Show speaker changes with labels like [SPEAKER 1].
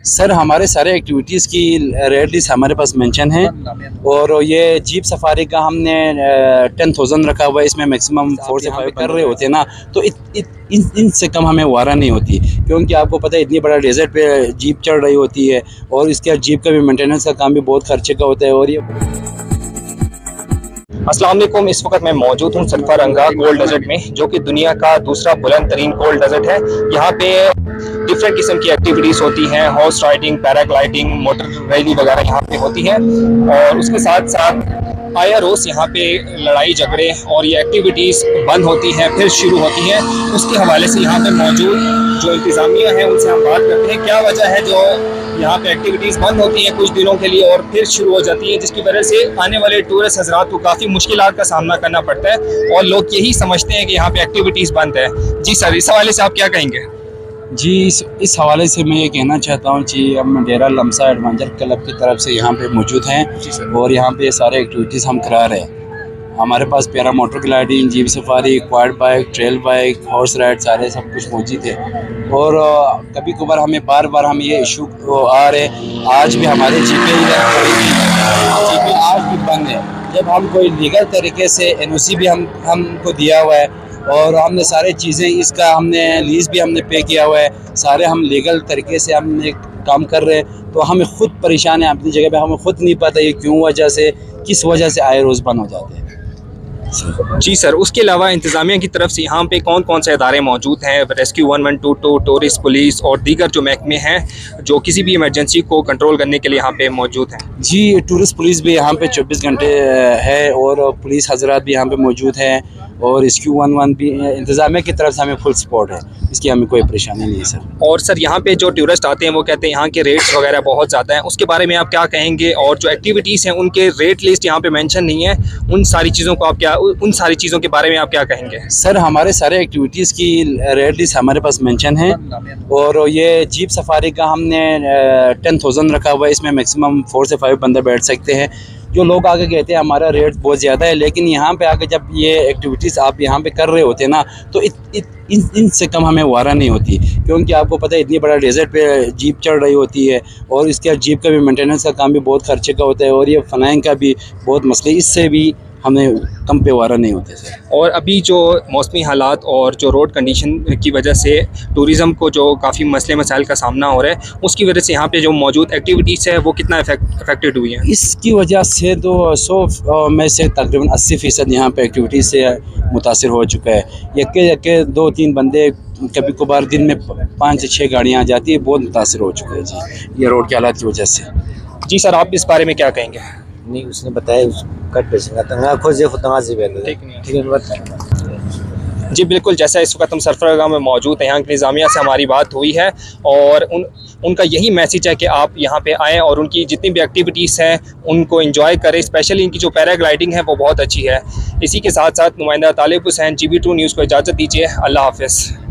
[SPEAKER 1] Sir हमारे सारे activities की रेट लिस्ट हमारे पास मेंशन है और ये जीप सफारी का हमने 10,000 रखा हुआ है। इसमें मैक्सिमम 4 से 5 कर रहे होते हैं ना, तो इनसे कम हमें वारा नहीं होती, क्योंकि आपको पता है इतनी बड़ा डेजर्ट पे जीप चढ़ रही होती है और इसके जीप का भी मेंटेनेंस का काम भी बहुत खर्चे का होता है। और ये
[SPEAKER 2] अस्सलाम वालेकुम। इस वक्त मैं मौजूद हूँ सरफरंगा कोल्ड डेजर्ट में, जो कि दुनिया का दूसरा बुलंद तरीन कोल्ड डेजर्ट है। यहाँ पे डिफरेंट किस्म की एक्टिविटीज़ होती हैं, horse riding, paragliding, motor rally वगैरह यहाँ पे होती है। और उसके साथ साथ आया रोज़ यहाँ पे लड़ाई झगड़े और ये एक्टिविटीज़ बंद होती हैं फिर शुरू होती हैं। उसके हवाले से यहाँ पे मौजूद जो इंतज़ामिया है उनसे हम बात करते हैं, क्या वजह है जो यहाँ पे एक्टिविटीज़ बंद होती हैं कुछ दिनों के लिए और फिर शुरू हो जाती है, जिसकी वजह से आने वाले टूरिस्ट हजरात को काफ़ी मुश्किलात का सामना करना पड़ता है और लोग यही समझते हैं कि यहाँ पे एक्टिविटीज़ बंद है। जी सर, इस हवाले से आप क्या कहेंगे?
[SPEAKER 1] जी इस हवाले से मैं ये कहना चाहता हूँ कि हम डेरा लम्सा एडवेंचर क्लब की तरफ से यहाँ पे मौजूद हैं और यहाँ पे सारे एक्टिविटीज़ हम करा रहे हैं। हमारे पास paramotor gliding, jeep safari, quad bike, trail bike, horse ride सारे सब कुछ मौजूद है। और कभी कभार हमें बार बार हम ये इशू आ रहे, आज भी हमारे जीपे आज भी बंद है। जब हम कोई लीगल तरीके से NOC भी हमको दिया हुआ है और हमने सारी चीज़ें इसका हमने लीज भी हमने पे किया हुआ है, सारे हम लीगल तरीके से हमने काम कर रहे हैं, तो हमें खुद परेशान है अपनी जगह पे। हमें खुद नहीं पता ये क्यों वजह से, किस वजह से आए रोज़ बंद हो जाते हैं।
[SPEAKER 2] जी सर, उसके अलावा इंतज़ामिया की तरफ से यहाँ पे कौन कौन से इदारे मौजूद हैं? रेस्क्यू 112, टूरिस्ट पुलिस और दीगर जो महकमे हैं जो किसी भी इमरजेंसी को कंट्रोल करने के लिए यहाँ पे मौजूद हैं।
[SPEAKER 1] जी टूरिस्ट पुलिस भी यहाँ पे 24 घंटे है और पुलिस हजरात भी यहाँ पे मौजूद हैं और रेस्क्यू 112 भी इंतज़ामिया की तरफ से हमें फुल सपोर्ट है, इसकी हमें कोई परेशानी नहीं है सर।
[SPEAKER 2] और सर यहाँ पे जो टूरिस्ट आते हैं वो कहते हैं यहाँ के रेट्स वगैरह बहुत ज़्यादा हैं, उसके बारे में आप क्या कहेंगे? और जो एक्टिविटीज़ हैं उनके रेट लिस्ट यहाँ पे मेंशन नहीं है, उन सारी चीज़ों के बारे में आप क्या कहेंगे?
[SPEAKER 1] सर हमारे सारे एक्टिविटीज़ की रेट लिस्ट हमारे पास मेंशन है और ये जीप सफारी का हमने 10,000 रखा हुआ है। इसमें मैक्सिमम 4 से 5 बंदे बैठ सकते हैं। जो लोग आगे कहते हैं हमारा रेट बहुत ज़्यादा है, लेकिन यहाँ पे आके जब ये एक्टिविटीज़ आप यहाँ पे कर रहे होते हैं ना, तो इनसे कम हमें वारा नहीं होती, क्योंकि आपको पता है इतनी बड़ा डेजर्ट पे जीप चढ़ रही होती है और इसके जीप का भी मेंटेनेंस का काम भी बहुत खर्चे का होता है और ये फनाइंग का भी बहुत मसले, इससे भी हमें कम पे वारा नहीं होते सर।
[SPEAKER 2] और अभी जो मौसमी हालात और जो रोड कंडीशन की वजह से टूरिज़म को जो काफ़ी मसले मसाइल का सामना हो रहा है, उसकी वजह से यहाँ पे जो मौजूद एक्टिविटीज़ है वो कितना अफेक्टेड हुई है?
[SPEAKER 1] इसकी वजह से तो 100 में से तकरीबन 80% यहाँ पे एक्टिविटीज़ से मुतासिर हो चुका है। यके 2-3 बंदे कभी कभार दिन में 5 से 6 गाड़ियाँ आ जाती है, बहुत मुतासिर हो चुका है जी ये रोड के हालात की वजह से।
[SPEAKER 2] जी सर, आप इस बारे में क्या कहेंगे?
[SPEAKER 3] नहीं, उसने बताया कट पेशेंगा तंगा खोजे खुदा से
[SPEAKER 2] ठीक नहीं
[SPEAKER 3] ठीक है बात।
[SPEAKER 2] जी बिल्कुल, जैसा इस वक्त हम सरफरागा में मौजूद हैं, यहाँ की इंतज़ामिया से हमारी बात हुई है और उनका यही मैसेज है कि आप यहाँ पे आएँ और उनकी जितनी भी एक्टिविटीज़ हैं उनको एंजॉय करें। स्पेशली इनकी जो पैराग्लाइडिंग है वो बहुत अच्छी है। इसी के साथ साथ नुमाइंदा तालिब हुसैन, GB2 न्यूज़ को इजाज़त दीजिए। अल्लाह हाफ़िज़।